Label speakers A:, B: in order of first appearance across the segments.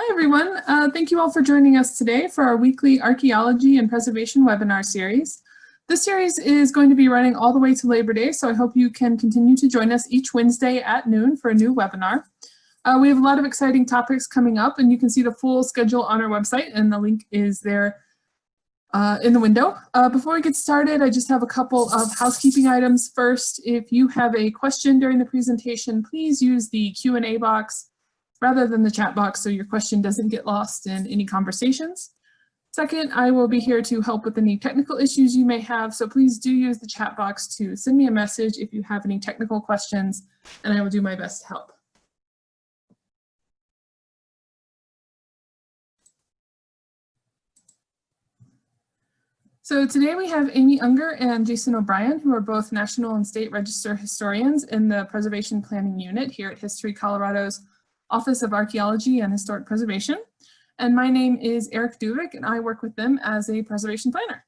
A: Hi everyone, thank you all for joining us today for our weekly Archaeology and Preservation webinar series. This series is going to be running all the way to Labor Day, so I hope you can continue to join us each Wednesday at noon for a new webinar. We have a lot of exciting topics coming up, and you can see the full schedule on our website, and the link is there in the window. Before we get started, I just have a couple of housekeeping items. First, if you have a question during the presentation, please use the Q&A box rather than the chat box so your question doesn't get lost in any conversations. Second, I will be here to help with any technical issues you may have, so please do use the chat box to send me a message if you have any technical questions, and I will do my best to help. So today we have Amy Unger and Jason O'Brien, who are both National and State Register historians in the Preservation Planning Unit here at History Colorado's Office of Archaeology and Historic Preservation. And my name is Eric Duvik, and I work with them as a preservation planner.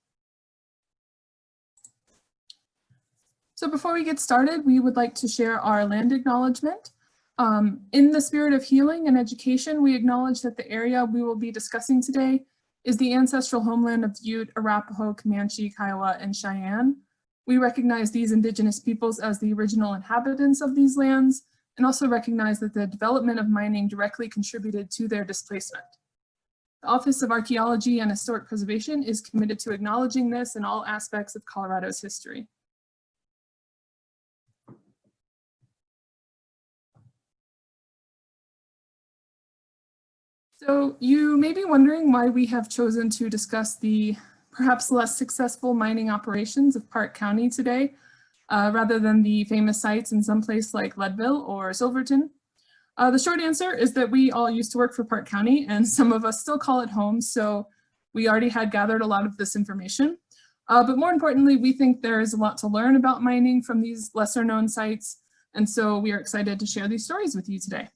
A: So before we get started, we would like to share our land acknowledgement. In the spirit of healing and education, we acknowledge that the area we will be discussing today is the ancestral homeland of Ute, Arapaho, Comanche, Kiowa, and Cheyenne. We recognize these indigenous peoples as the original inhabitants of these lands, and also recognize that the development of mining directly contributed to their displacement. The Office of Archaeology and Historic Preservation is committed to acknowledging this in all aspects of Colorado's history. So you may be wondering why we have chosen to discuss the perhaps less successful mining operations of Park County today, rather than the famous sites in some place like Leadville or Silverton. The short answer is that we all used to work for Park County, and some of us still call it home, so we already had gathered a lot of this information. But more importantly, we think there is a lot to learn about mining from these lesser known sites, and so we are excited to share these stories with you today.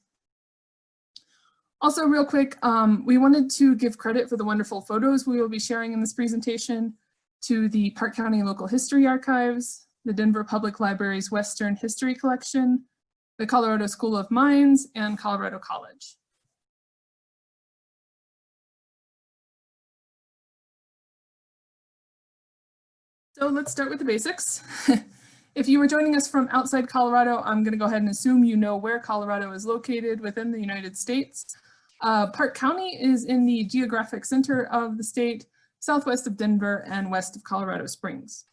A: Also, real quick, we wanted to give credit for the wonderful photos we will be sharing in this presentation to the Park County Local History Archives, the Denver Public Library's Western History Collection, the Colorado School of Mines, and Colorado College. So let's start with the basics. If you were joining us from outside Colorado, I'm going to go ahead and assume you know where Colorado is located within the United States. Park County is in the geographic center of the state, southwest of Denver and west of Colorado Springs.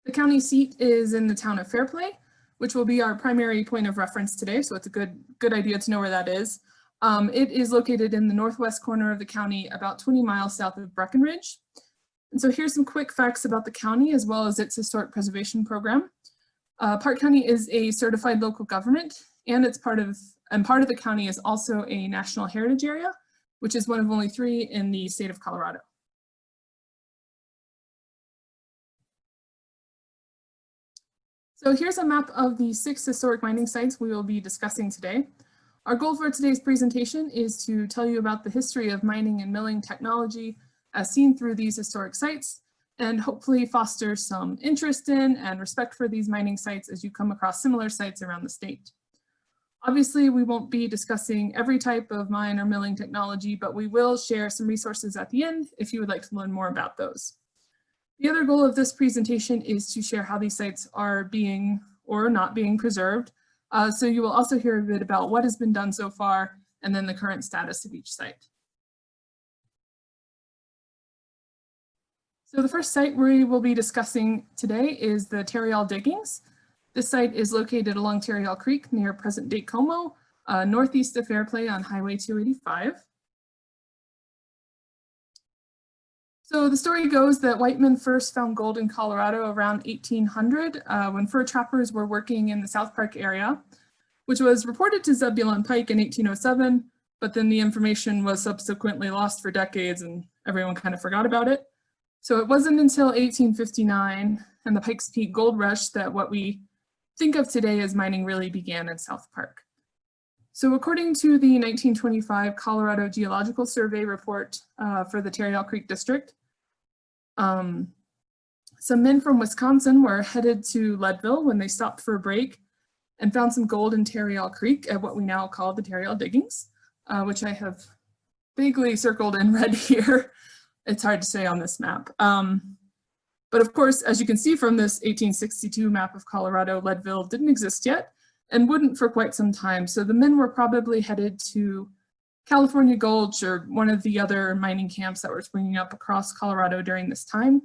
A: The county seat is in the town of Fairplay, which will be our primary point of reference today, so it's a good idea to know where that is. It is located in the northwest corner of the county, about 20 miles south of Breckenridge. And so here's some quick facts about the county as well as its historic preservation program. Park County is a certified local government, and part of the county is also a National Heritage Area, which is one of only 3 in the state of Colorado. So here's a map of the 6 historic mining sites we will be discussing today. Our goal for today's presentation is to tell you about the history of mining and milling technology as seen through these historic sites, and hopefully foster some interest in and respect for these mining sites as you come across similar sites around the state. Obviously, we won't be discussing every type of mine or milling technology, but we will share some resources at the end if you would like to learn more about those. The other goal of this presentation is to share how these sites are being or not being preserved. So you will also hear a bit about what has been done so far and then the current status of each site. So the first site we will be discussing today is the Tarryall Diggings. This site is located along Tarryall Creek near present-day Como, northeast of Fairplay on Highway 285. So the story goes that white men first found gold in Colorado around 1800 when fur trappers were working in the South Park area, which was reported to Zebulon Pike in 1807, but then the information was subsequently lost for decades and everyone kind of forgot about it. So it wasn't until 1859 and the Pikes Peak Gold Rush that what we think of today as mining really began in South Park. So according to the 1925 Colorado Geological Survey report for the Tarryall Creek District, some men from Wisconsin were headed to Leadville when they stopped for a break and found some gold in Tarryall Creek at what we now call the Tarryall Diggings. which I have vaguely circled in red here. It's hard to say on this map. But of course, as you can see from this 1862 map of Colorado, Leadville didn't exist yet and wouldn't for quite some time. So the men were probably headed to California Gulch or one of the other mining camps that were springing up across Colorado during this time.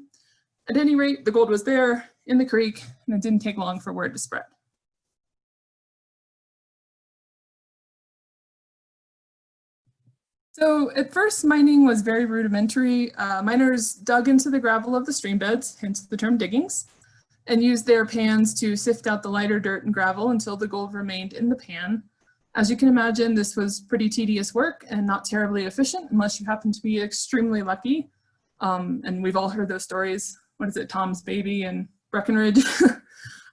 A: At any rate, the gold was there in the creek, and it didn't take long for word to spread. So at first, mining was very rudimentary. Miners dug into the gravel of the stream beds, hence the term diggings, and used their pans to sift out the lighter dirt and gravel until the gold remained in the pan. As you can imagine, this was pretty tedious work and not terribly efficient unless you happen to be extremely lucky. And we've all heard those stories. What is it, Tom's Baby and Breckenridge?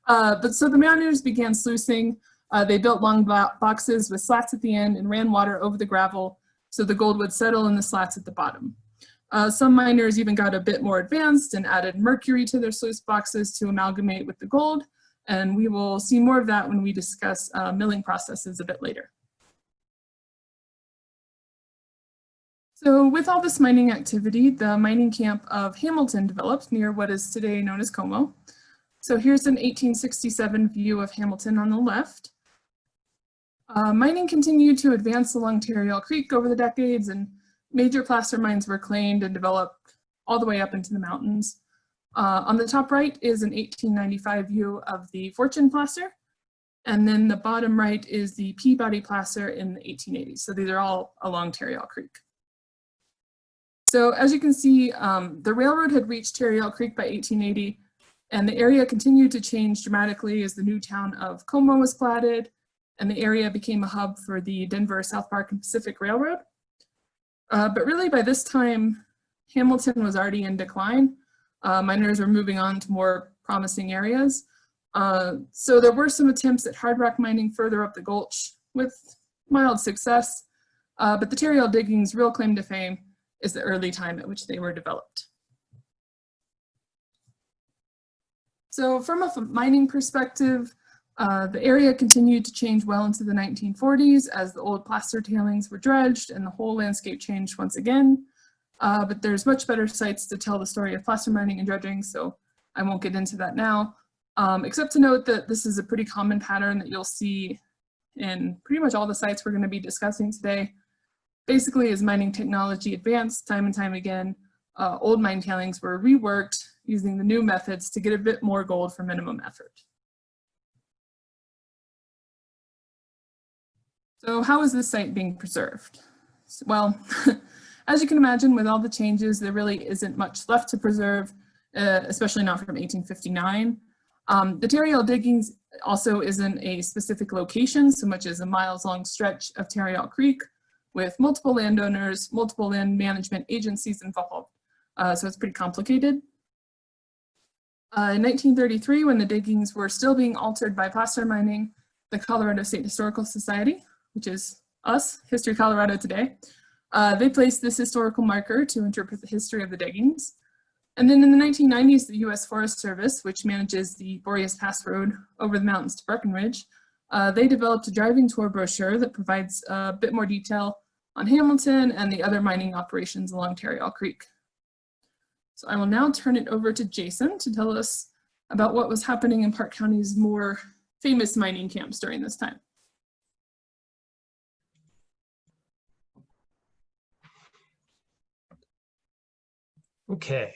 A: But so the miners began sluicing. They built long boxes with slats at the end and ran water over the gravel so the gold would settle in the slats at the bottom. Some miners even got a bit more advanced and added mercury to their sluice boxes to amalgamate with the gold. And we will see more of that when we discuss milling processes a bit later. So with all this mining activity, the mining camp of Hamilton developed near what is today known as Como. So here's an 1867 view of Hamilton on the left. Mining continued to advance along Tarryall Creek over the decades, and major placer mines were claimed and developed all the way up into the mountains. On the top right is an 1895 view of the Fortune placer, and then the bottom right is the Peabody placer in the 1880s. So these are all along Tarryall Creek. So as you can see, the railroad had reached Tarryall Creek by 1880, and the area continued to change dramatically as the new town of Como was platted, and the area became a hub for the Denver, South Park, and Pacific Railroad. But really by this time, Hamilton was already in decline. Miners were moving on to more promising areas. So there were some attempts at hard rock mining further up the gulch with mild success, but the Tarryall diggings' real claim to fame is the early time at which they were developed. So from a mining perspective, the area continued to change well into the 1940s as the old placer tailings were dredged and the whole landscape changed once again. But there's much better sites to tell the story of placer mining and dredging, so I won't get into that now, except to note that this is a pretty common pattern that you'll see in pretty much all the sites we're going to be discussing today. Basically, as mining technology advanced time and time again, old mine tailings were reworked using the new methods to get a bit more gold for minimum effort. So how is this site being preserved? Well, as you can imagine, with all the changes, there really isn't much left to preserve, especially not from 1859. The Tarryall diggings also isn't a specific location so much as a miles-long stretch of Tarryall Creek with multiple landowners, multiple land management agencies involved. So it's pretty complicated. In 1933, when the diggings were still being altered by placer mining, the Colorado State Historical Society, which is us, History Colorado today, they placed this historical marker to interpret the history of the diggings. And then in the 1990s, the U.S. Forest Service, which manages the Boreas Pass Road over the mountains to Breckenridge, they developed a driving tour brochure that provides a bit more detail on Hamilton and the other mining operations along Tarryall Creek. So I will now turn it over to Jason to tell us about what was happening in Park County's more famous mining camps during this time.
B: Okay.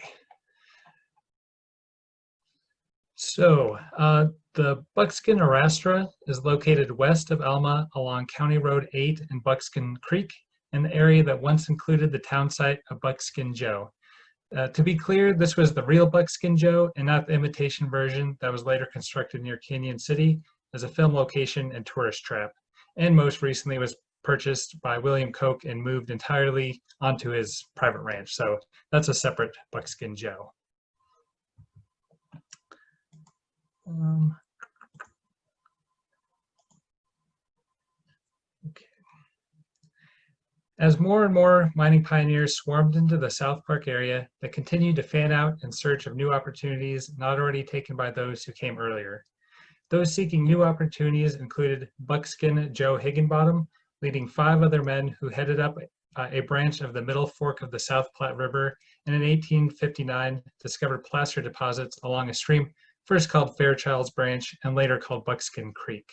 B: So the Buckskin Arrastra is located west of Alma along County Road 8 and Buckskin Creek in the area that once included the town site of Buckskin Joe. To be clear, this was the real Buckskin Joe and not the imitation version that was later constructed near Canyon City as a film location and tourist trap, and most recently was purchased by William Koch and moved entirely onto his private ranch. So that's a separate Buckskin Joe. Okay. As more and more mining pioneers swarmed into the South Park area, they continued to fan out in search of new opportunities not already taken by those who came earlier. Those seeking new opportunities included Buckskin Joe Higginbottom, leading 5 other men who headed up a branch of the Middle Fork of the South Platte River, and in 1859 discovered placer deposits along a stream first called Fairchild's Branch and later called Buckskin Creek.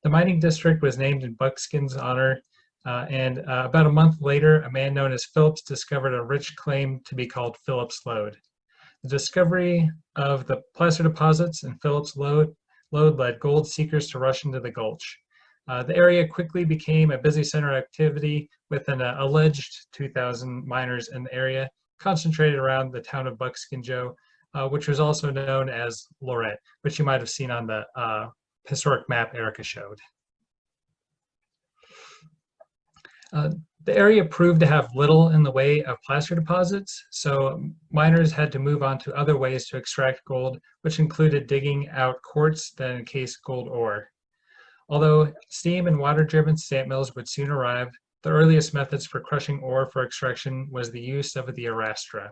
B: The mining district was named in Buckskin's honor, and about a month later, a man known as Phillips discovered a rich claim to be called Phillips Lode. The discovery of the placer deposits and Phillips Lode led gold seekers to rush into the gulch. The area quickly became a busy center of activity with an alleged 2,000 miners in the area concentrated around the town of Buckskin Joe, which was also known as Lorette, which you might have seen on the historic map Erica showed. The area proved to have little in the way of placer deposits, so miners had to move on to other ways to extract gold, which included digging out quartz that encased gold ore. Although steam and water-driven stamp mills would soon arrive, the earliest methods for crushing ore for extraction was the use of the arrastra.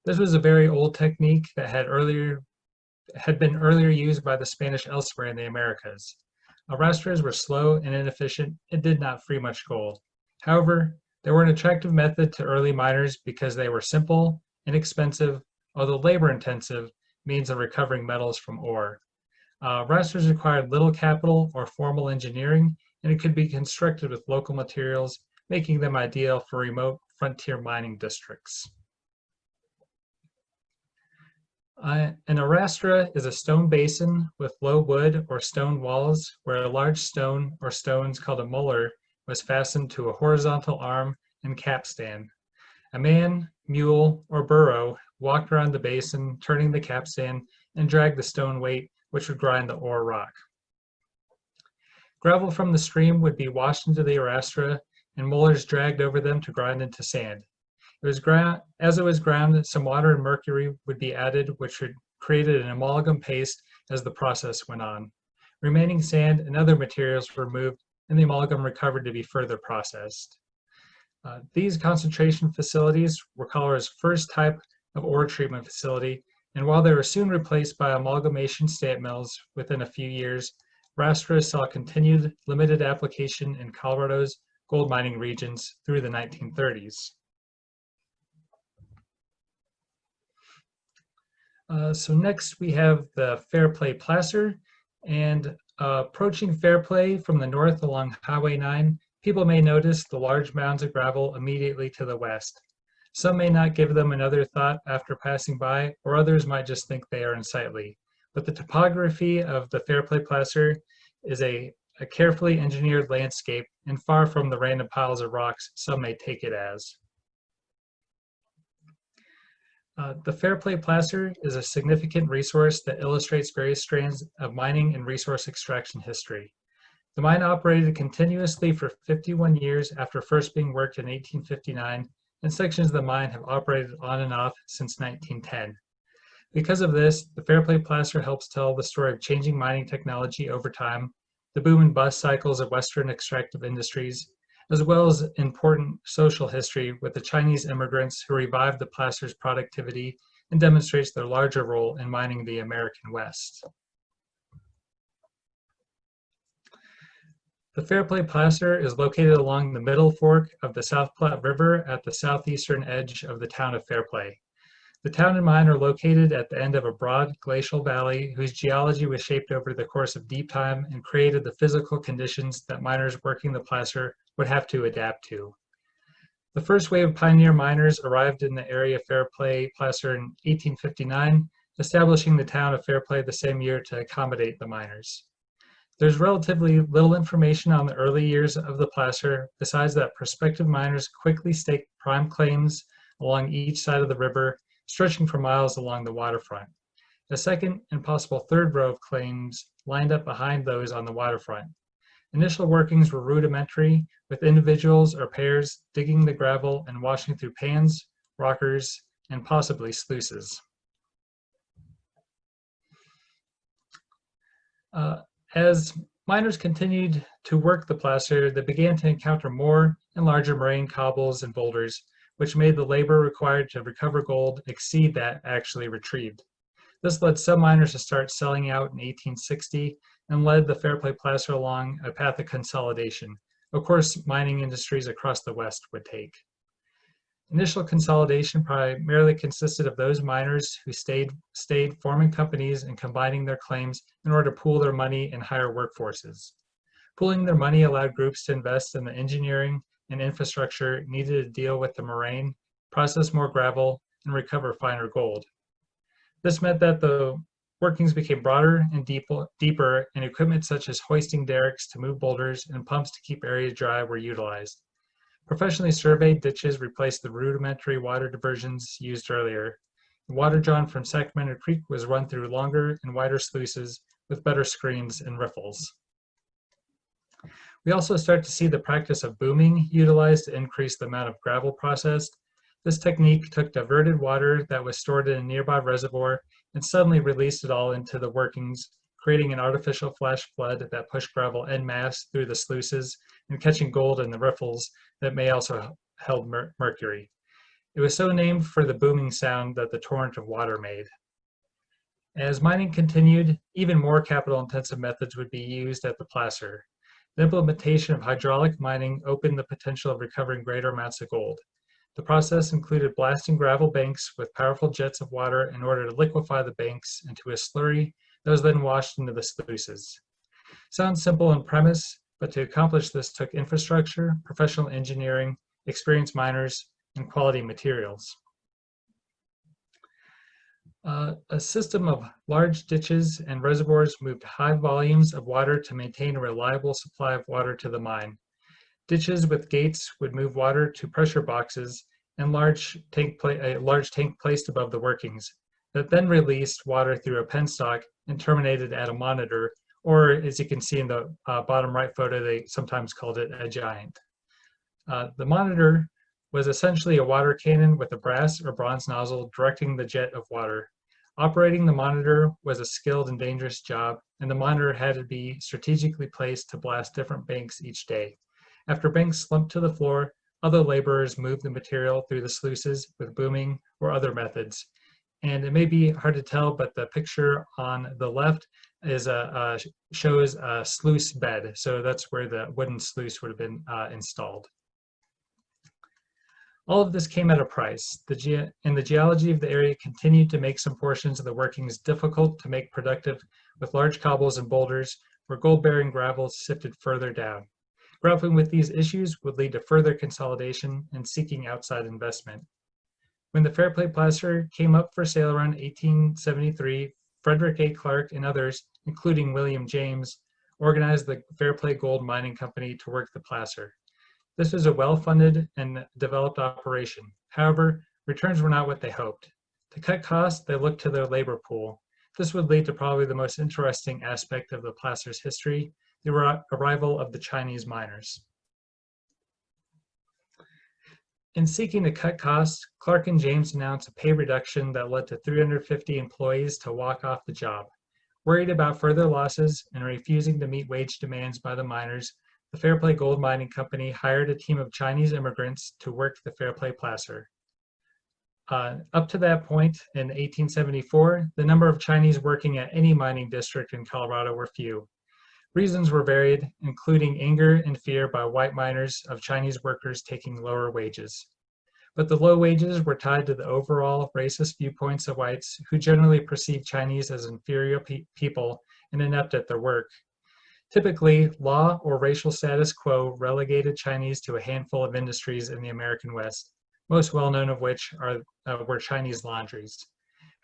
B: This was a very old technique that had been earlier used by the Spanish elsewhere in the Americas. Arrastras were slow and inefficient and did not free much gold. However, they were an attractive method to early miners because they were simple, inexpensive, although labor-intensive means of recovering metals from ore. Arrastras required little capital or formal engineering, and it could be constructed with local materials, making them ideal for remote frontier mining districts. An arrastra is a stone basin with low wood or stone walls where a large stone or stones called a molar was fastened to a horizontal arm and capstan. A man, mule, or burro walked around the basin, turning the capstan and dragged the stone weight, which would grind the ore rock. Gravel from the stream would be washed into the arrastra and molars dragged over them to grind into sand. As it was ground, some water and mercury would be added, which would create an amalgam paste as the process went on. Remaining sand and other materials were removed, and the amalgam recovered to be further processed. These concentration facilities were Colorado's first type of ore treatment facility, and while they were soon replaced by amalgamation stamp mills within a few years, arrastras saw continued limited application in Colorado's gold mining regions through the 1930s. So next we have the Fairplay placer, and approaching Fairplay from the north along Highway 9, people may notice the large mounds of gravel immediately to the west. Some may not give them another thought after passing by, or others might just think they are unsightly. But the topography of the Fairplay placer is a carefully engineered landscape and far from the random piles of rocks some may take it as. The Fairplay placer is a significant resource that illustrates various strands of mining and resource extraction history. The mine operated continuously for 51 years after first being worked in 1859, and sections of the mine have operated on and off since 1910. Because of this, the Fairplay placer helps tell the story of changing mining technology over time, the boom and bust cycles of Western extractive industries, as well as important social history with the Chinese immigrants who revived the placer's productivity and demonstrates their larger role in mining the American West. The Fairplay placer is located along the middle fork of the South Platte River at the southeastern edge of the town of Fairplay. The town and mine are located at the end of a broad glacial valley whose geology was shaped over the course of deep time and created the physical conditions that miners working the placer would have to adapt to. The first wave of pioneer miners arrived in the area of Fairplay placer in 1859, establishing the town of Fairplay the same year to accommodate the miners. There's relatively little information on the early years of the placer, besides that prospective miners quickly staked prime claims along each side of the river, stretching for miles along the waterfront. A second and possible third row of claims lined up behind those on the waterfront. Initial workings were rudimentary, with individuals or pairs digging the gravel and washing through pans, rockers, and possibly sluices. As miners continued to work the placer, they began to encounter more and larger moraine cobbles and boulders, which made the labor required to recover gold exceed that actually retrieved. This led some miners to start selling out in 1860 and led the Fairplay placer along a path of consolidation, of course, mining industries across the West would take. Initial consolidation primarily consisted of those miners who stayed forming companies and combining their claims in order to pool their money and hire workforces. Pooling their money allowed groups to invest in the engineering and infrastructure needed to deal with the moraine, process more gravel, and recover finer gold. This meant that the workings became broader and deeper, and equipment such as hoisting derricks to move boulders and pumps to keep areas dry were utilized. Professionally surveyed ditches replaced the rudimentary water diversions used earlier. The water drawn from Sacramento Creek was run through longer and wider sluices with better screens and riffles. We also start to see the practice of booming utilized to increase the amount of gravel processed. This technique took diverted water that was stored in a nearby reservoir and suddenly released it all into the workings, creating an artificial flash flood that pushed gravel en masse through the sluices and catching gold in the riffles that may also held mercury. It was so named for the booming sound that the torrent of water made. As mining continued, even more capital-intensive methods would be used at the placer. The implementation of hydraulic mining opened the potential of recovering greater amounts of gold. The process included blasting gravel banks with powerful jets of water in order to liquefy the banks into a slurry that was then washed into the sluices. Sounds simple in premise, but to accomplish this took infrastructure, professional engineering, experienced miners, and quality materials. A system of large ditches and reservoirs moved high volumes of water to maintain a reliable supply of water to the mine. Ditches with gates would move water to pressure boxes and a large tank placed above the workings that then released water through a penstock and terminated at a monitor, or as you can see in the bottom right photo, they sometimes called it a giant. The monitor was essentially a water cannon with a brass or bronze nozzle directing the jet of water. Operating the monitor was a skilled and dangerous job, and the monitor had to be strategically placed to blast different banks each day. After banks slumped to the floor, other laborers moved the material through the sluices with booming or other methods. And it may be hard to tell, but the picture on the left is shows a sluice bed. So that's where the wooden sluice would have been installed. All of this came at a price. The geology of the area continued to make some portions of the workings difficult to make productive with large cobbles and boulders where gold-bearing gravel sifted further down. Grappling with these issues would lead to further consolidation and seeking outside investment. When the Fairplay placer came up for sale around 1873, Frederick A. Clark and others, including William James, organized the Fairplay Gold Mining Company to work the placer. This was a well-funded and developed operation. However, returns were not what they hoped. To cut costs, they looked to their labor pool. This would lead to probably the most interesting aspect of the placer's history, the arrival of the Chinese miners. In seeking to cut costs, Clark and James announced a pay reduction that led to 350 employees to walk off the job. Worried about further losses and refusing to meet wage demands by the miners, the Fairplay Gold Mining Company hired a team of Chinese immigrants to work the Fairplay placer. Up to that point, in 1874, the number of Chinese working at any mining district in Colorado were few. Reasons were varied, including anger and fear by white miners of Chinese workers taking lower wages. But the low wages were tied to the overall racist viewpoints of whites who generally perceived Chinese as inferior people and inept at their work. Typically, law or racial status quo relegated Chinese to a handful of industries in the American West, most well known of which were Chinese laundries.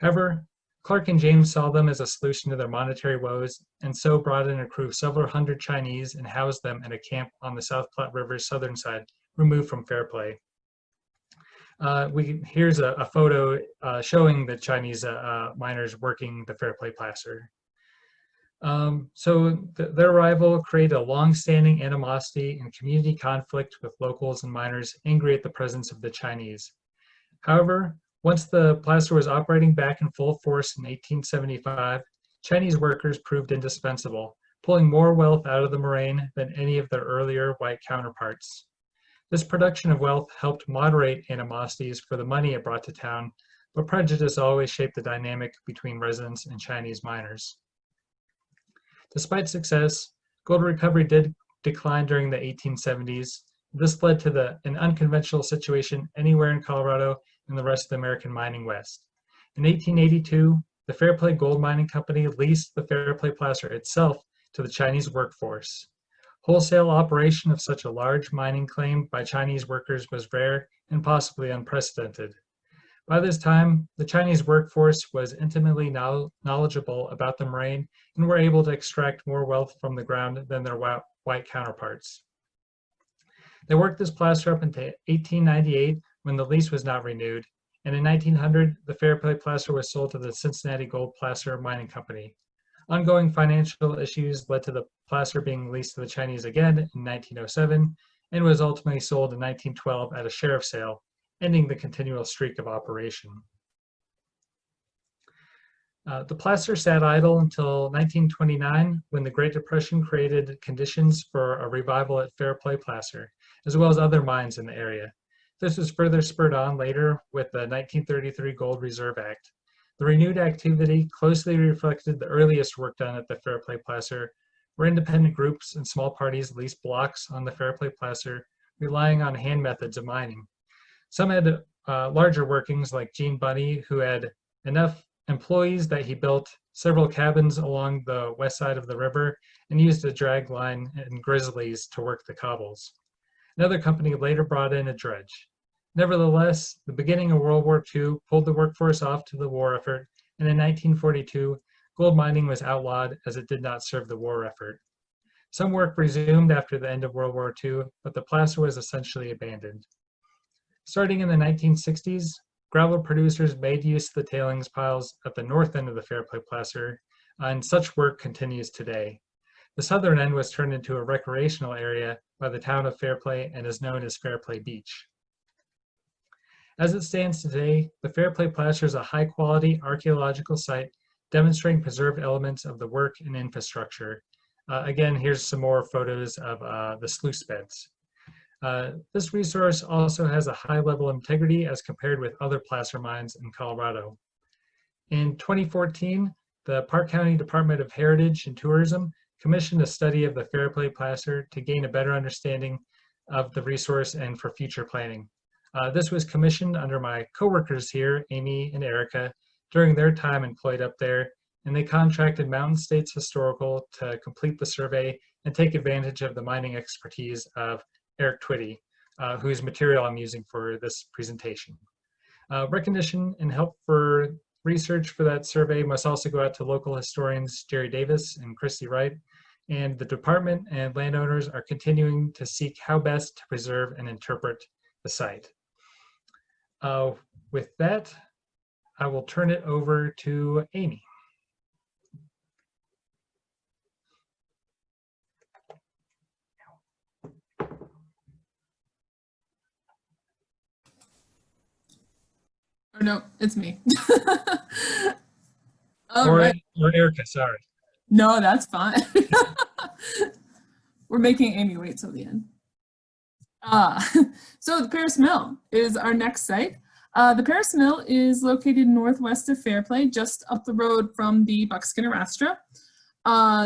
B: However, Clark and James saw them as a solution to their monetary woes, and so brought in a crew of several hundred Chinese and housed them in a camp on the South Platte River's southern side, removed from Fairplay. Here's a photo showing the Chinese miners working the Fairplay placer. Their arrival created a long-standing animosity and community conflict with locals and miners angry at the presence of the Chinese. However, once the placer was operating back in full force in 1875, Chinese workers proved indispensable, pulling more wealth out of the moraine than any of their earlier white counterparts. This production of wealth helped moderate animosities for the money it brought to town, but prejudice always shaped the dynamic between residents and Chinese miners. Despite success, gold recovery did declined during the 1870s. This led to an unconventional situation anywhere in Colorado and the rest of the American mining West. In 1882, the Fairplay Gold Mining Company leased the Fairplay placer itself to the Chinese workforce. Wholesale operation of such a large mining claim by Chinese workers was rare and possibly unprecedented. By this time, the Chinese workforce was intimately knowledgeable about the moraine and were able to extract more wealth from the ground than their white counterparts. They worked this placer up until 1898 when the lease was not renewed, and in 1900, the Fairplay placer was sold to the Cincinnati Gold Placer Mining Company. Ongoing financial issues led to the placer being leased to the Chinese again in 1907 and was ultimately sold in 1912 at a sheriff's sale, ending the continual streak of operation. The placer sat idle until 1929 when the Great Depression created conditions for a revival at Fairplay placer, as well as other mines in the area. This was further spurred on later with the 1933 Gold Reserve Act. The renewed activity closely reflected the earliest work done at the Fairplay placer, where independent groups and small parties leased blocks on the Fairplay placer, relying on hand methods of mining. Some had larger workings like Gene Bunny, who had enough employees that he built several cabins along the west side of the river and used a drag line and grizzlies to work the cobbles. Another company later brought in a dredge. Nevertheless, the beginning of World War II pulled the workforce off to the war effort, and in 1942, gold mining was outlawed as it did not serve the war effort. Some work resumed after the end of World War II, but the placer was essentially abandoned. Starting in the 1960s, gravel producers made use of the tailings piles at the north end of the Fairplay placer, and such work continues today. The southern end was turned into a recreational area by the town of Fairplay and is known as Fairplay Beach. As it stands today, the Fairplay placer is a high-quality archaeological site demonstrating preserved elements of the work and infrastructure. Again, here's some more photos of the sluice beds. This resource also has a high level of integrity as compared with other placer mines in Colorado. In 2014, the Park County Department of Heritage and Tourism commissioned a study of the Fairplay placer to gain a better understanding of the resource and for future planning. This was commissioned under my coworkers here, Amy and Erica, during their time employed up there, and they contracted Mountain States Historical to complete the survey and take advantage of the mining expertise of Eric Twitty, whose material I'm using for this presentation. Recognition and help for research for that survey must also go out to local historians Jerry Davis and Christy Wright, and the department and landowners are continuing to seek how best to preserve and interpret the site. With that, I will turn it over to Amy.
A: Oh, no, it's me.
B: Or Erica, sorry.
A: No, that's fine. We're making Amy wait till the end. So the Paris Mill is our next site. The Paris Mill is located northwest of Fairplay, just up the road from the Buckskin Arrastra.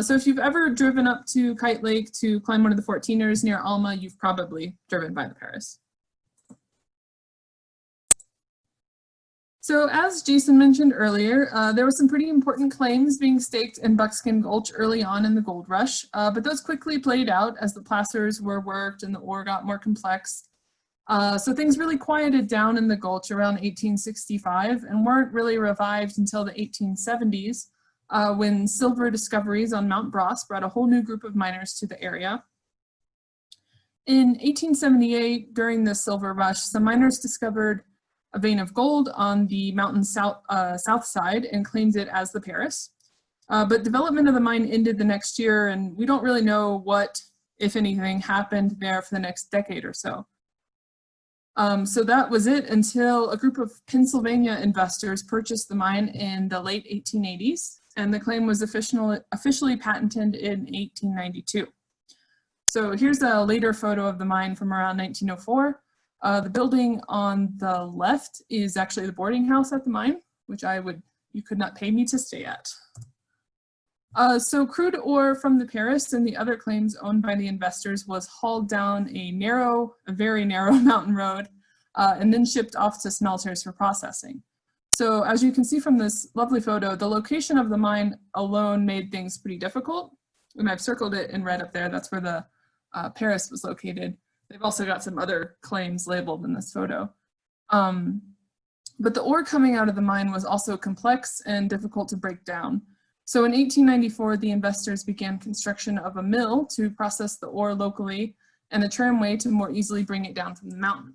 A: So if you've ever driven up to Kite Lake to climb one of the 14ers near Alma, you've probably driven by the Paris. So as Jason mentioned earlier, there were some pretty important claims being staked in Buckskin Gulch early on in the gold rush, but those quickly played out as the placers were worked and the ore got more complex. So things really quieted down in the gulch around 1865 and weren't really revived until the 1870s, when silver discoveries on Mount Bross brought a whole new group of miners to the area. In 1878, during the silver rush, some miners discovered a vein of gold on the mountain's south side and claimed it as the Paris. But development of the mine ended the next year, and we don't really know what, if anything, happened there for the next decade or so. So that was it until a group of Pennsylvania investors purchased the mine in the late 1880s, and the claim was officially patented in 1892. So here's a later photo of the mine from around 1904. The building on the left is actually the boarding house at the mine, which you could not pay me to stay at. So crude ore from the Paris and the other claims owned by the investors was hauled down a very narrow mountain road and then shipped off to smelters for processing. So as you can see from this lovely photo, the location of the mine alone made things pretty difficult. And I've circled it in red up there. That's where the Paris was located. They've also got some other claims labeled in this photo. But the ore coming out of the mine was also complex and difficult to break down. So in 1894, the investors began construction of a mill to process the ore locally and a tramway to more easily bring it down from the mountain.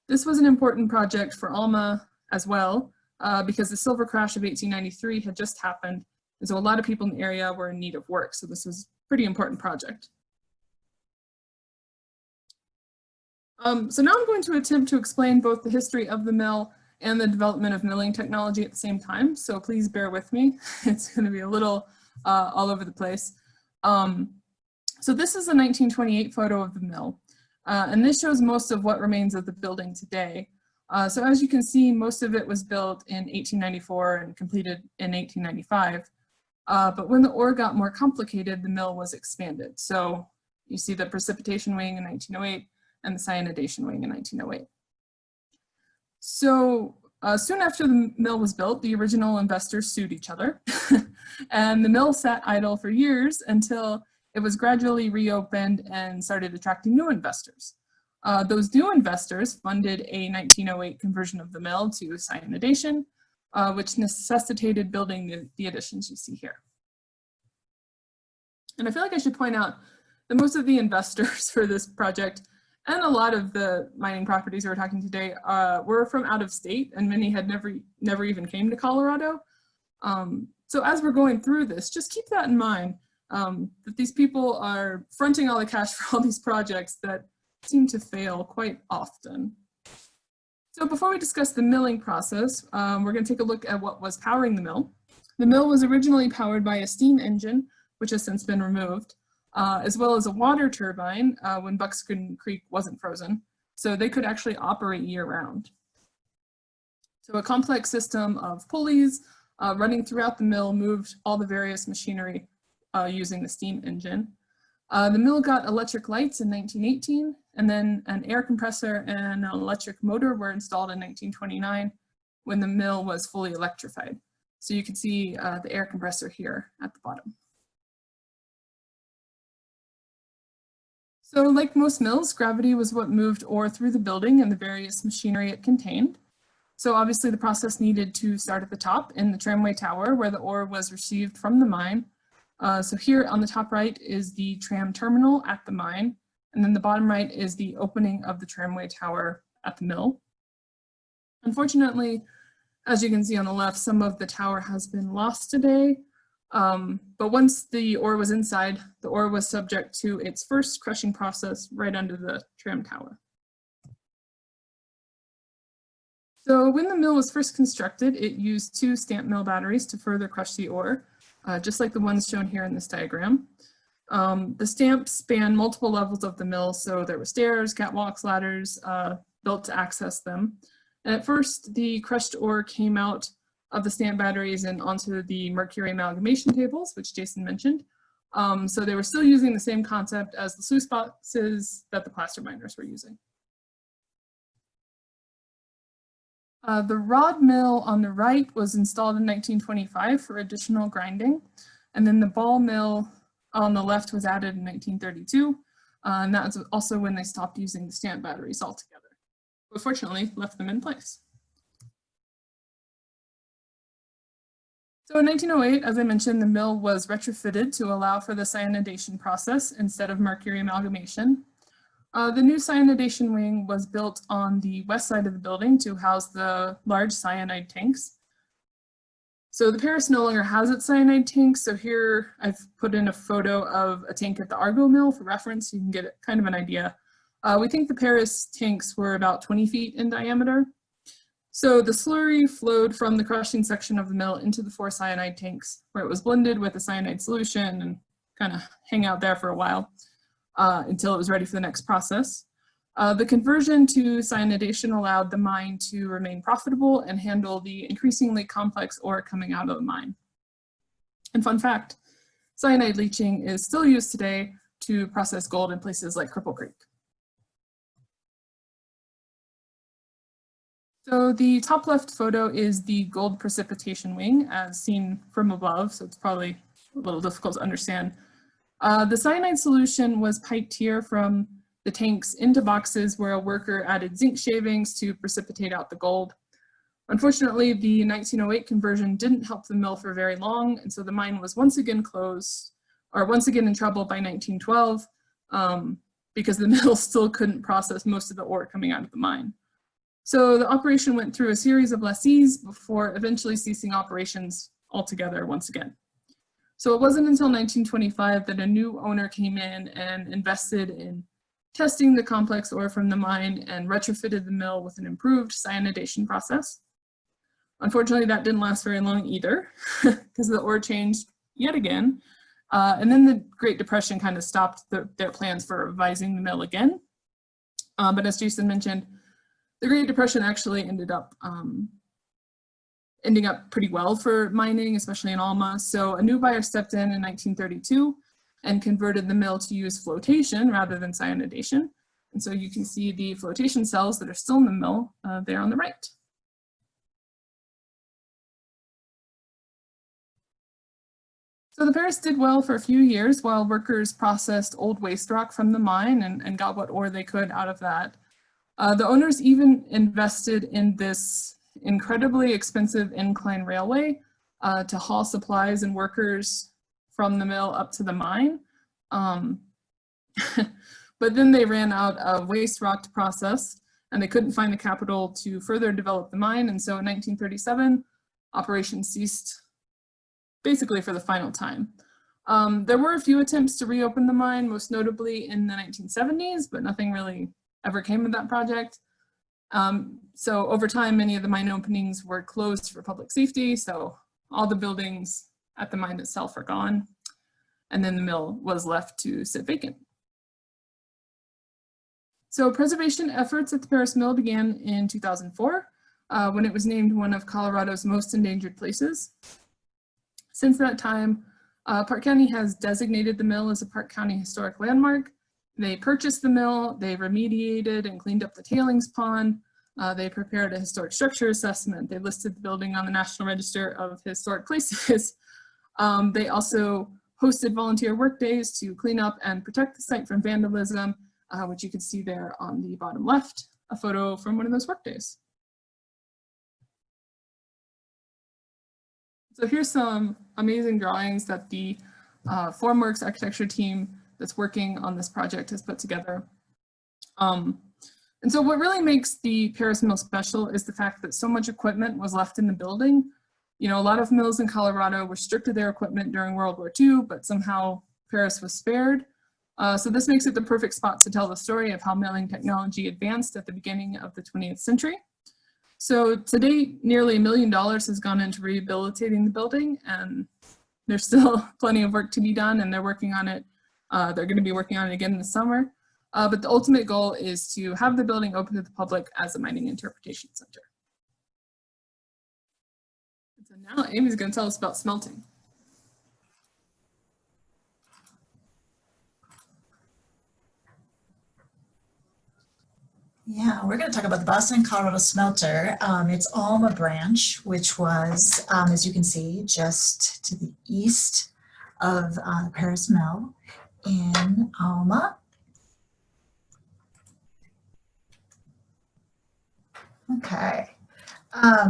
A: This was an important project for Alma as well, because the silver crash of 1893 had just happened, and so a lot of people in the area were in need of work, so this was a pretty important project. So now I'm going to attempt to explain both the history of the mill and the development of milling technology at the same time, so please bear with me. It's going to be a little all over the place. So this is a 1928 photo of the mill, and this shows most of what remains of the building today. So as you can see, most of it was built in 1894 and completed in 1895. But when the ore got more complicated, the mill was expanded. So you see the precipitation wing in 1908 and the cyanidation wing in 1908. So soon after the mill was built, the original investors sued each other. And the mill sat idle for years until it was gradually reopened and started attracting new investors. Those new investors funded a 1908 conversion of the mill to cyanidation, which necessitated building the additions you see here. And I feel like I should point out that most of the investors for this project and a lot of the mining properties we're talking today were from out of state, and many had never even came to Colorado. So as we're going through this, just keep that in mind, that these people are fronting all the cash for all these projects that seem to fail quite often. So before we discuss the milling process, we're going to take a look at what was powering the mill. The mill was originally powered by a steam engine, which has since been removed, as well as a water turbine when Buckskin Creek wasn't frozen, so they could actually operate year-round. So a complex system of pulleys running throughout the mill moved all the various machinery using the steam engine. The mill got electric lights in 1918, and then an air compressor and an electric motor were installed in 1929 when the mill was fully electrified. So you can see the air compressor here at the bottom. So like most mills, gravity was what moved ore through the building and the various machinery it contained. So obviously the process needed to start at the top in the tramway tower where the ore was received from the mine. So here on the top right is the tram terminal at the mine, and then the bottom right is the opening of the tramway tower at the mill. Unfortunately, as you can see on the left, some of the tower has been lost today. But once the ore was inside, the ore was subject to its first crushing process right under the tram tower. So when the mill was first constructed, it used 2 stamp mill batteries to further crush the ore, just like the ones shown here in this diagram. The stamps span multiple levels of the mill, so there were stairs, catwalks, ladders built to access them. And at first, the crushed ore came out of the stamp batteries and onto the mercury amalgamation tables, which Jason mentioned. So they were still using the same concept as the sluice boxes that the placer miners were using. The rod mill on the right was installed in 1925 for additional grinding, and then the ball mill on the left was added in 1932, and that was also when they stopped using the stamp batteries altogether, but fortunately left them in place. So in 1908, as I mentioned, the mill was retrofitted to allow for the cyanidation process instead of mercury amalgamation. The new cyanidation wing was built on the west side of the building to house the large cyanide tanks. So the Paris no longer has its cyanide tanks, so here I've put in a photo of a tank at the Argo mill for reference, so you can get kind of an idea. We think the Paris tanks were about 20 feet in diameter. So the slurry flowed from the crushing section of the mill into the 4 cyanide tanks, where it was blended with a cyanide solution and kind of hang out there for a while until it was ready for the next process. The conversion to cyanidation allowed the mine to remain profitable and handle the increasingly complex ore coming out of the mine. And fun fact, cyanide leaching is still used today to process gold in places like Cripple Creek. So the top left photo is the gold precipitation wing as seen from above, so it's probably a little difficult to understand. The cyanide solution was piped here from the tanks into boxes where a worker added zinc shavings to precipitate out the gold. Unfortunately, the 1908 conversion didn't help the mill for very long, and so the mine was once again closed, or once again in trouble by 1912, because the mill still couldn't process most of the ore coming out of the mine. So the operation went through a series of lessees before eventually ceasing operations altogether once again. So it wasn't until 1925 that a new owner came in and invested in testing the complex ore from the mine and retrofitted the mill with an improved cyanidation process. Unfortunately, that didn't last very long either because the ore changed yet again. And then the Great Depression kind of stopped their plans for revising the mill again. But as Jason mentioned, the Great Depression actually ended up ending up pretty well for mining, especially in Alma. So a new buyer stepped in 1932 and converted the mill to use flotation rather than cyanidation. And so you can see the flotation cells that are still in the mill there on the right. So the Paris did well for a few years while workers processed old waste rock from the mine and got what ore they could out of that. The owners even invested in this incredibly expensive incline railway to haul supplies and workers from the mill up to the mine. But then they ran out of waste rock to process and they couldn't find the capital to further develop the mine. And so in 1937, operations ceased basically for the final time. There were a few attempts to reopen the mine, most notably in the 1970s, but nothing really ever came of that project. So over time, many of the mine openings were closed for public safety, so all the buildings at the mine itself are gone, and then the mill was left to sit vacant. So preservation efforts at the Paris Mill began in 2004, when it was named one of Colorado's most endangered places. Since that time, Park County has designated the mill as a Park County Historic Landmark. They purchased the mill, they remediated and cleaned up the tailings pond, they prepared a historic structure assessment, they listed the building on the National Register of Historic Places. They also hosted volunteer work days to clean up and protect the site from vandalism, which you can see there on the bottom left, a photo from one of those work days. So here's some amazing drawings that the Formworks architecture team that's working on this project has put together. And so what really makes the Paris Mill special is the fact that so much equipment was left in the building. You know, a lot of mills in Colorado restricted their equipment during World War II, but somehow Paris was spared. So this makes it the perfect spot to tell the story of how milling technology advanced at the beginning of the 20th century. So to date, nearly $1 million has gone into rehabilitating the building, and there's still plenty of work to be done, and they're working on it. They're going to be working on it again this summer. But the ultimate goal is to have the building open to the public as a mining interpretation center. So now Amy's going to tell us about smelting.
C: Yeah, we're going to talk about the Boston, Colorado smelter. It's Alma branch, which was, as you can see, just to the east of the Paris Mill in Alma. Okay.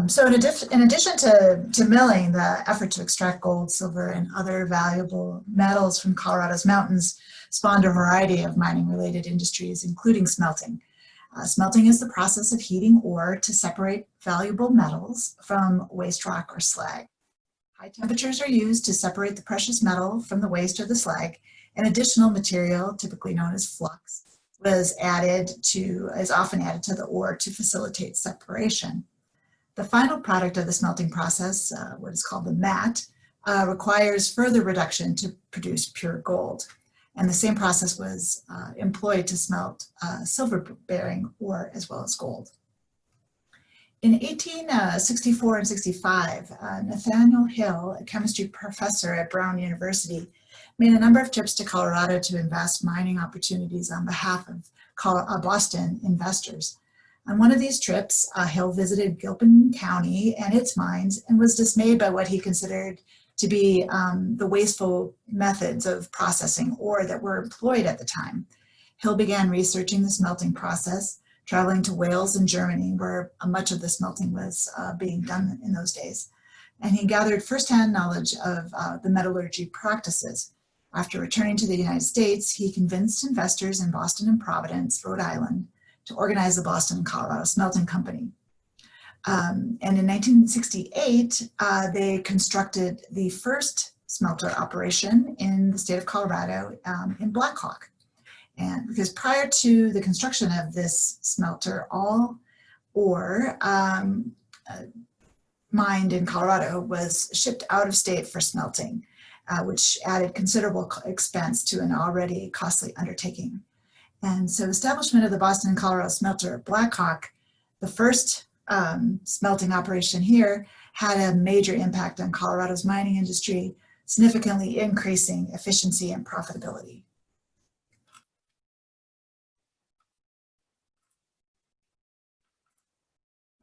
C: So in addition to milling, the effort to extract gold, silver, and other valuable metals from Colorado's mountains spawned a variety of mining-related industries, including smelting. Smelting is the process of heating ore to separate valuable metals from waste rock or slag. High temperatures are used to separate the precious metal from the waste or the slag, and additional material, typically known as flux, is often added to the ore to facilitate separation. The final product of the smelting process, what is called the matte, requires further reduction to produce pure gold. And the same process was employed to smelt silver-bearing ore as well as gold. In 1864 and 65, Nathaniel Hill, a chemistry professor at Brown University, made a number of trips to Colorado to invest mining opportunities on behalf of Boston investors. On one of these trips, Hill visited Gilpin County and its mines and was dismayed by what he considered to be the wasteful methods of processing ore that were employed at the time. Hill began researching the smelting process, traveling to Wales and Germany, where much of the smelting was being done in those days. And he gathered firsthand knowledge of the metallurgy practices. After returning to the United States, he convinced investors in Boston and Providence, Rhode Island, to organize the Boston and Colorado Smelting Company. And in 1968, they constructed the first smelter operation in the state of Colorado in Black Hawk. And because prior to the construction of this smelter, all ore mined in Colorado was shipped out of state for smelting, which added considerable expense to an already costly undertaking. And so establishment of the Boston and Colorado smelter at Black Hawk, the first smelting operation here, had a major impact on Colorado's mining industry, significantly increasing efficiency and profitability.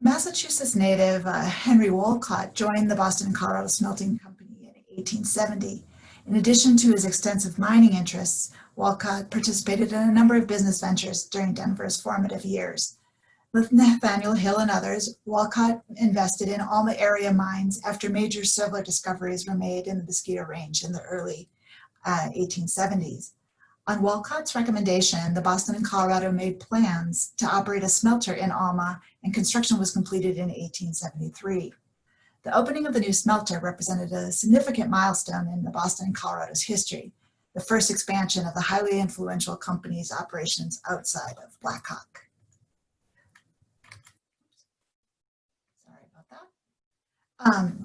C: Massachusetts native Henry Walcott joined the Boston and Colorado Smelting Company in 1870. In addition to his extensive mining interests, Walcott participated in a number of business ventures during Denver's formative years. With Nathaniel Hill and others, Walcott invested in Alma area mines after major silver discoveries were made in the Mosquito Range in the early 1870s. On Walcott's recommendation, the Boston and Colorado made plans to operate a smelter in Alma, and construction was completed in 1873. The opening of the new smelter represented a significant milestone in the Boston and Colorado's history, the first expansion of the highly influential company's operations outside of Black Hawk. Sorry about that.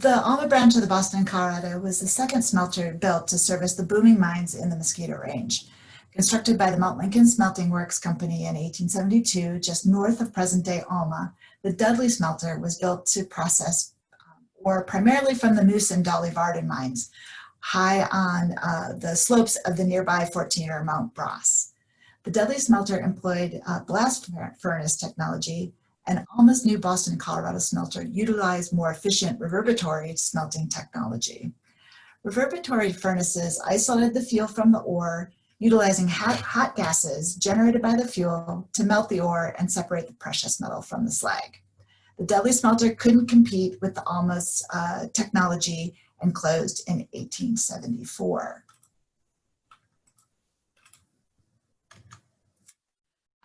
C: The Alma branch of the Boston and Colorado was the second smelter built to service the booming mines in the Mosquito Range. Constructed by the Mount Lincoln Smelting Works Company in 1872, just north of present-day Alma, the Dudley smelter was built to process ore primarily from the Moose and Dolly Varden mines, high on the slopes of the nearby 14er Mount Bross. The Dudley smelter employed blast furnace technology, and Alma's new Boston and Colorado smelter utilized more efficient reverberatory smelting technology. Reverberatory furnaces isolated the fuel from the ore, utilizing hot gases generated by the fuel to melt the ore and separate the precious metal from the slag. The Dudley smelter couldn't compete with the Alma's technology and closed in 1874.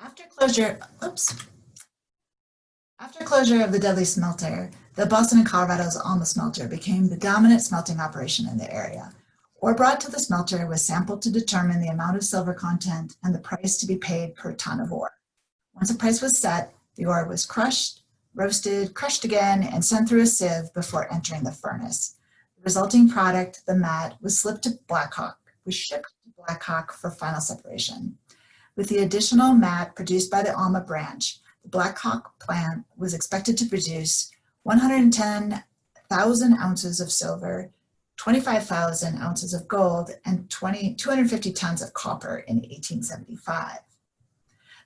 C: After closure of the Dudley smelter, the Boston and Colorado's Alma smelter became the dominant smelting operation in the area. Ore brought to the smelter was sampled to determine the amount of silver content and the price to be paid per ton of ore. Once a price was set, the ore was crushed, roasted, crushed again, and sent through a sieve before entering the furnace. The resulting product, the matte, was shipped to Black Hawk for final separation. With the additional matte produced by the Alma branch, the Black Hawk plant was expected to produce 110,000 ounces of silver, 25,000 ounces of gold, and 250 tons of copper in 1875.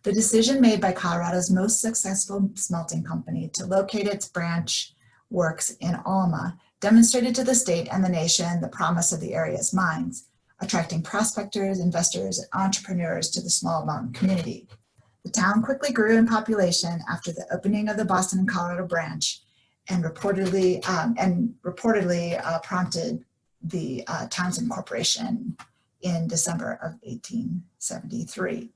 C: The decision made by Colorado's most successful smelting company to locate its branch works in Alma demonstrated to the state and the nation the promise of the area's mines, attracting prospectors, investors, and entrepreneurs to the small mountain community. The town quickly grew in population after the opening of the Boston and Colorado branch, and reportedly prompted the town's incorporation in December of 1873.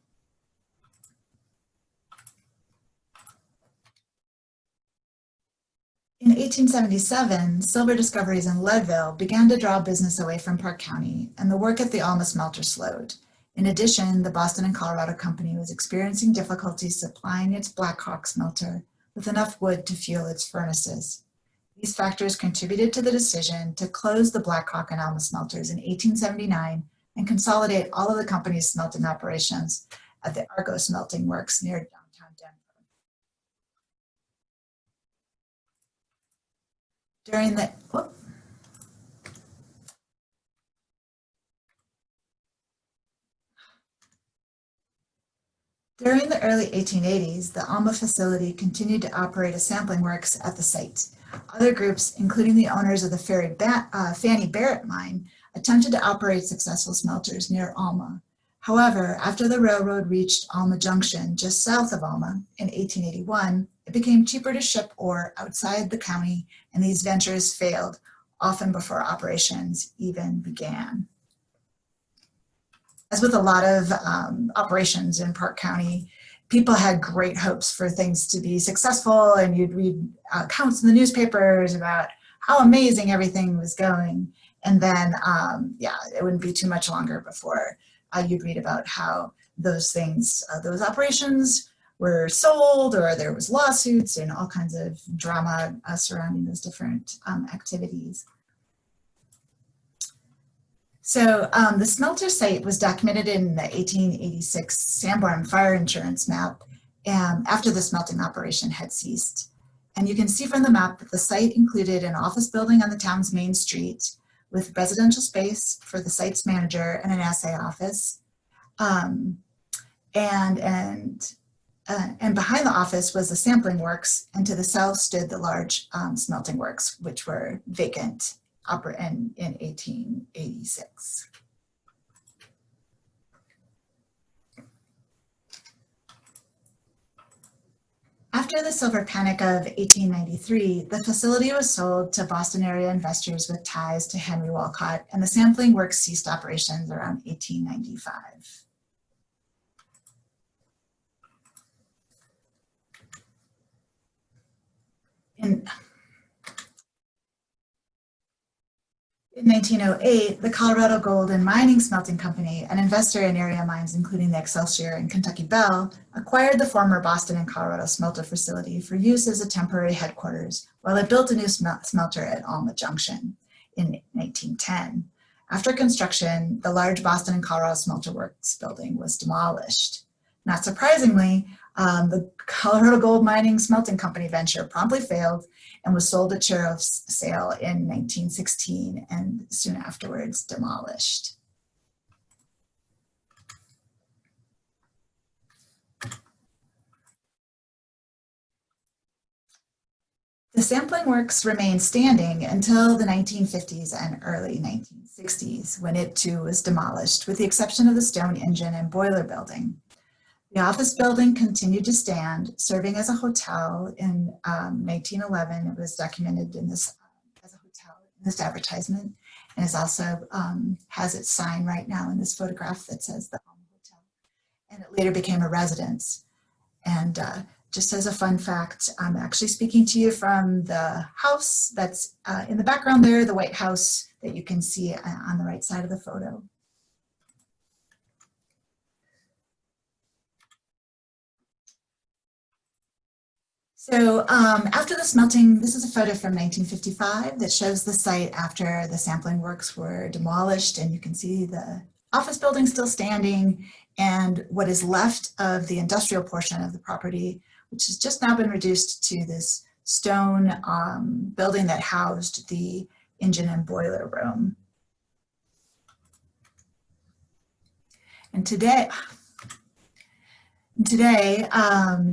C: In 1877, silver discoveries in Leadville began to draw business away from Park County, and the work at the Alma smelter slowed. In addition, the Boston and Colorado Company was experiencing difficulties supplying its Black Hawk smelter with enough wood to fuel its furnaces. These factors contributed to the decision to close the Black Hawk and Alma smelters in 1879 and consolidate all of the company's smelting operations at the Argo Smelting Works near downtown Denver. During the, whoop. During the early 1880s, the Alma facility continued to operate a sampling works at the site. Other groups, including the owners of the Fanny Barrett mine, attempted to operate successful smelters near Alma. However, after the railroad reached Alma Junction, just south of Alma, in 1881, it became cheaper to ship ore outside the county, and these ventures failed, often before operations even began. As with a lot of operations in Park County, people had great hopes for things to be successful, and you'd read accounts in the newspapers about how amazing everything was going. And then, yeah, it wouldn't be too much longer before you'd read about how those things, those operations were sold, or there was lawsuits and all kinds of drama surrounding those different activities. So the smelter site was documented in the 1886 Sanborn fire insurance map after the smelting operation had ceased. And you can see from the map that the site included an office building on the town's main street with residential space for the site's manager and an assay office. And behind the office was the sampling works, and to the south stood the large smelting works, which were vacant in 1886. After the silver panic of 1893, the facility was sold to Boston area investors with ties to Henry Walcott, and the sampling works ceased operations around 1895. In 1908, the Colorado Gold and Mining Smelting Company, an investor in area mines including the Excelsior and Kentucky Bell, acquired the former Boston and Colorado smelter facility for use as a temporary headquarters while it built a new smelter at Alma Junction in 1910. After construction, the large Boston and Colorado Smelter Works building was demolished. Not surprisingly, the Colorado Gold Mining Smelting Company venture promptly failed and was sold at sheriff's sale in 1916 and soon afterwards demolished. The sampling works remained standing until the 1950s and early 1960s, when it too was demolished, with the exception of the stone engine and boiler building. The office building continued to stand, serving as a hotel. In 1911, it was documented in this as a hotel in this advertisement, and is also has its sign right now in this photograph that says the Home Hotel. And it later became a residence. And just as a fun fact, I'm actually speaking to you from the house that's in the background there, the White House that you can see on the right side of the photo. So after the smelting, this is a photo from 1955 that shows the site after the sampling works were demolished, and you can see the office building still standing and what is left of the industrial portion of the property, which has just now been reduced to this stone building that housed the engine and boiler room. And today,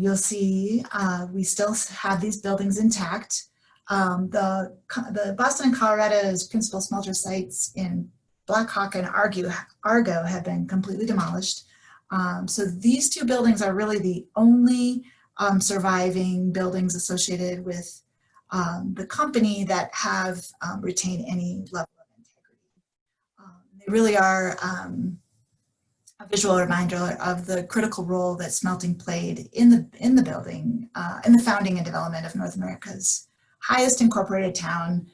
C: you'll see we still have these buildings intact. The Boston and Colorado's principal smelter sites in Black Hawk and Argo have been completely demolished. So these two buildings are really the only surviving buildings associated with the company that have retained any level of integrity. They really are a visual reminder of the critical role that smelting played in the building, in the founding and development of North America's highest incorporated town,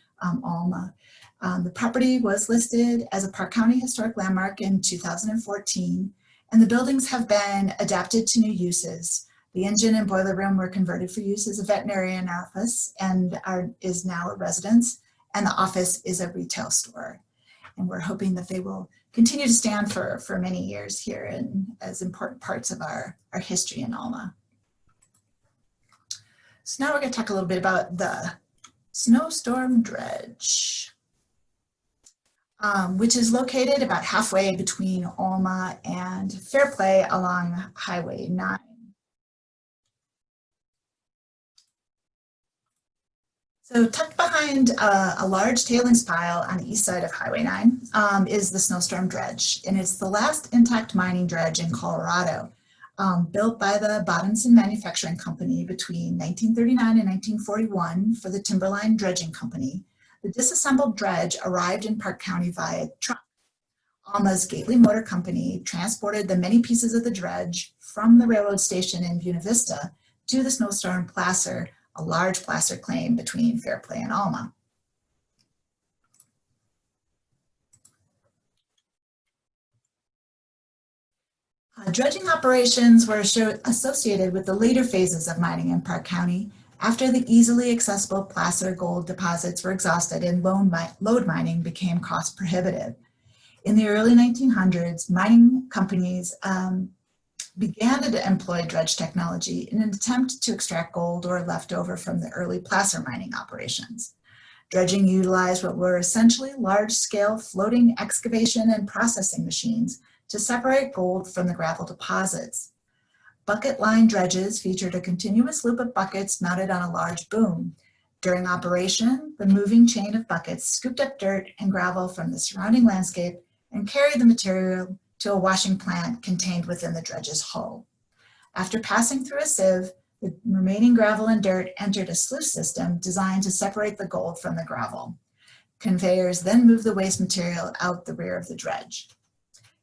C: Alma. The property was listed as a Park County Historic Landmark in 2014, and the buildings have been adapted to new uses. The engine and boiler room were converted for use as a veterinarian office and is now a residence, and the office is a retail store. And we're hoping that they will continue to stand for many years here and as important parts of our history in Alma. So now we're going to talk a little bit about the Snowstorm dredge, which is located about halfway between Alma and Fairplay along Highway 9. So tucked behind a large tailings pile on the east side of Highway 9 is the Snowstorm dredge, and it's the last intact mining dredge in Colorado, built by the Bottomson Manufacturing Company between 1939 and 1941 for the Timberline Dredging Company. The disassembled dredge arrived in Park County via truck. Alma's Gately Motor Company transported the many pieces of the dredge from the railroad station in Buena Vista to the Snowstorm placer, a large placer claim between Fairplay and Alma. Dredging operations were associated with the later phases of mining in Park County after the easily accessible placer gold deposits were exhausted and load mining became cost prohibitive. In the early 1900s, mining companies began to employ dredge technology in an attempt to extract gold or leftover from the early placer mining operations. Dredging utilized what were essentially large-scale floating excavation and processing machines to separate gold from the gravel deposits. Bucket-line dredges featured a continuous loop of buckets mounted on a large boom. During operation, the moving chain of buckets scooped up dirt and gravel from the surrounding landscape and carried the material to a washing plant contained within the dredge's hull. After passing through a sieve, the remaining gravel and dirt entered a sluice system designed to separate the gold from the gravel. Conveyors then moved the waste material out the rear of the dredge.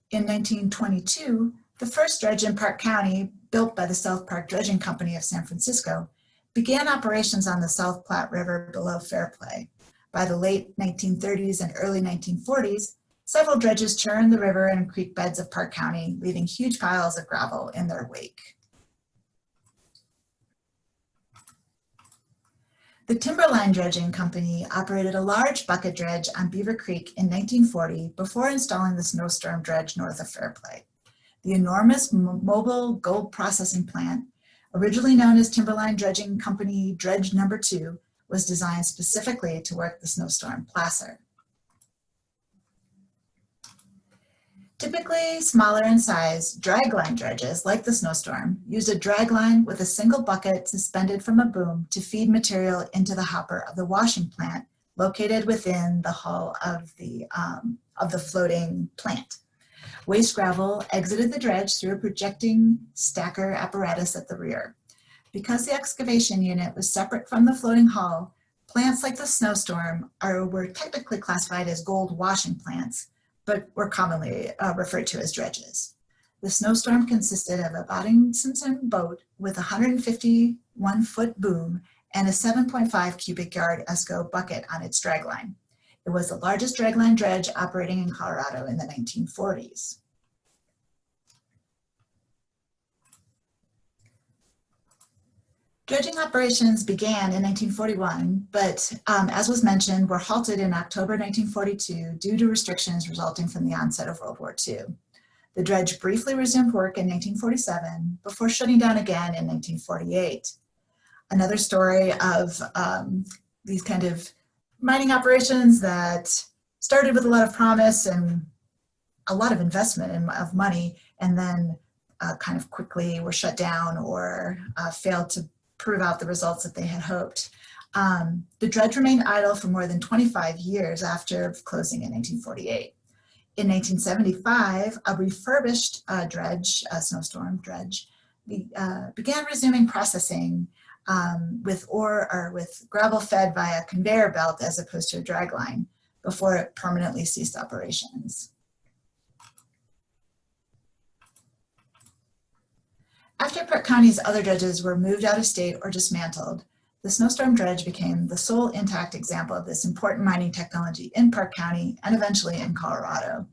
C: In 1922, the first dredge in Park County, built by the South Park Dredging Company of San Francisco, began operations on the South Platte River below Fairplay. By the late 1930s and early 1940s, several dredges churned the river and creek beds of Park County, leaving huge piles of gravel in their wake. The Timberline Dredging Company operated a large bucket dredge on Beaver Creek in 1940 before installing the Snowstorm dredge north of Fairplay. The enormous mobile gold processing plant, originally known as Timberline Dredging Company Dredge No. 2, was designed specifically to work the Snowstorm placer. Typically smaller in size, dragline dredges, like the Snowstorm, used a dragline with a single bucket suspended from a boom to feed material into the hopper of the washing plant located within the hull of the floating plant. Waste gravel exited the dredge through a projecting stacker apparatus at the rear. Because the excavation unit was separate from the floating hull, plants like the Snowstorm were technically classified as gold washing plants, but were commonly referred to as dredges. The Snowstorm consisted of a Bottomson boat with a 151-foot boom and a 7.5 cubic yard ESCO bucket on its dragline. It was the largest dragline dredge operating in Colorado in the 1940s. Dredging operations began in 1941, but as was mentioned, were halted in October 1942 due to restrictions resulting from the onset of World War II. The dredge briefly resumed work in 1947 before shutting down again in 1948. Another story of these kind of mining operations that started with a lot of promise and a lot of investment of money, and then kind of quickly were shut down or failed to prove out the results that they had hoped. The dredge remained idle for more than 25 years after closing in 1948. In 1975, a refurbished dredge, a Snowstorm dredge, began resuming processing with gravel fed via a conveyor belt as opposed to a dragline before it permanently ceased operations. After Park County's other dredges were moved out of state or dismantled, the Snowstorm dredge became the sole intact example of this important mining technology in Park County and eventually in Colorado.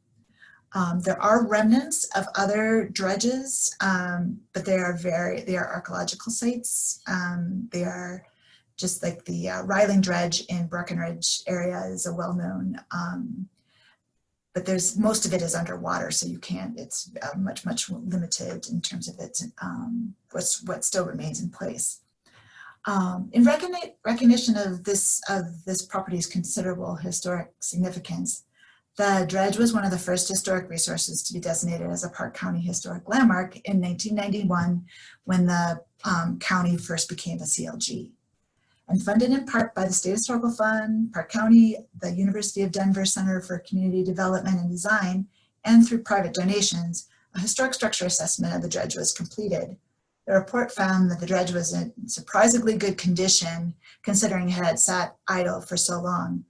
C: There are remnants of other dredges, but they are archaeological sites. They are just like the Riling dredge in Breckenridge area is a well-known, but most of it is underwater, so you can't, it's much limited in terms of its, what still remains in place. In recognition of this property's considerable historic significance, the dredge was one of the first historic resources to be designated as a Park County Historic Landmark in 1991 when the county first became a CLG. And funded in part by the State Historical Fund, Park County, the University of Denver Center for Community Development and Design, and through private donations, a historic structure assessment of the dredge was completed. The report found that the dredge was in surprisingly good condition considering it had sat idle for so long.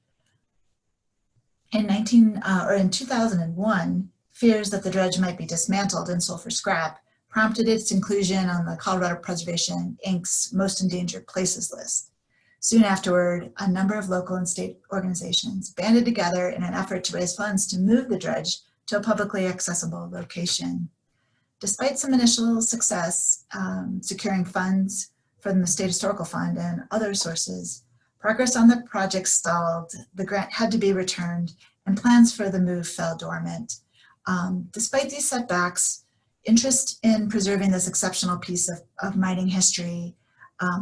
C: In 2001, fears that the dredge might be dismantled and sold for scrap prompted its inclusion on the Colorado Preservation Inc.'s Most Endangered Places list. Soon afterward, a number of local and state organizations banded together in an effort to raise funds to move the dredge to a publicly accessible location. Despite some initial success securing funds from the State Historical Fund and other sources, progress on the project stalled, the grant had to be returned, and plans for the move fell dormant. Despite these setbacks, interest in preserving this exceptional piece of mining history,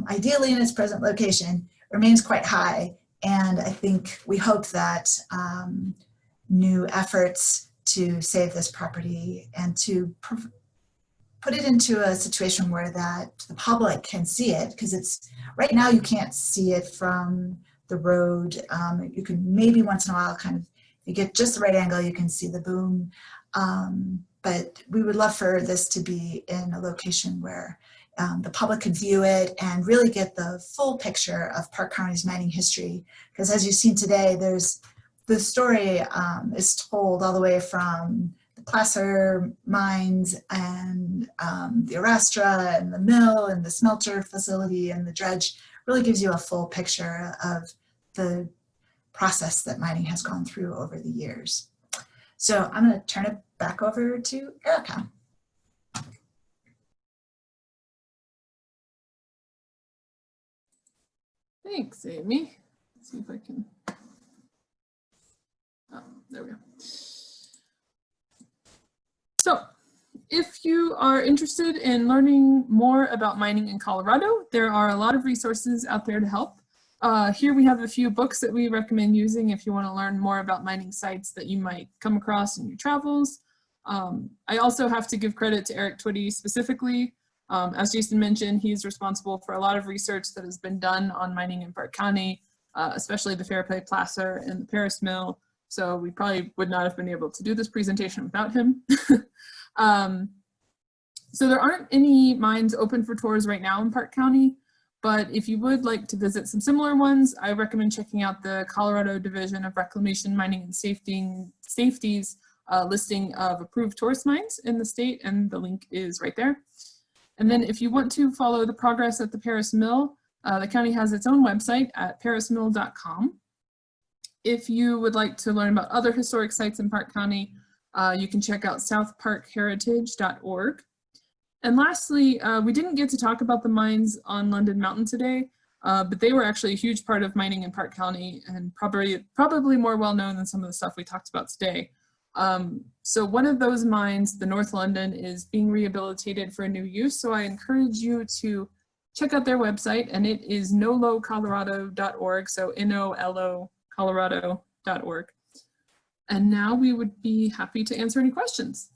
C: ideally in its present location, remains quite high. And I think we hope that new efforts to save this property and to put it into a situation where that the public can see it, because it's right now you can't see it from the road. You can maybe once in a while kind of, if you get just the right angle, you can see the boom. But we would love for this to be in a location where the public could view it and really get the full picture of Park County's mining history. Because as you've seen today, the story is told all the way from the placer mines and the arrastra and the mill and the smelter facility and the dredge. Really gives you a full picture of the process that mining has gone through over the years. So I'm going to turn it back over to Erica.
A: Thanks, Amy. Let's see if I can. There we go. So, if you are interested in learning more about mining in Colorado, there are a lot of resources out there to help. Here we have a few books that we recommend using if you want to learn more about mining sites that you might come across in your travels. I also have to give credit to Eric Twitty specifically. As Jason mentioned, he's responsible for a lot of research that has been done on mining in Park County, especially the Fairplay placer and the Paris Mill. So we probably would not have been able to do this presentation without him. So there aren't any mines open for tours right now in Park County, but if you would like to visit some similar ones, I recommend checking out the Colorado Division of Reclamation, Mining and Safety's listing of approved tourist mines in the state, and the link is right there. And then if you want to follow the progress at the Paris Mill, the county has its own website at parismill.com. If you would like to learn about other historic sites in Park County, you can check out southparkheritage.org. And lastly, we didn't get to talk about the mines on London Mountain today, but they were actually a huge part of mining in Park County and probably more well known than some of the stuff we talked about today. So one of those mines, the North London, is being rehabilitated for a new use. So I encourage you to check out their website, and it is nolocolorado.org. So NOLO Colorado.org. And now we would be happy to answer any questions.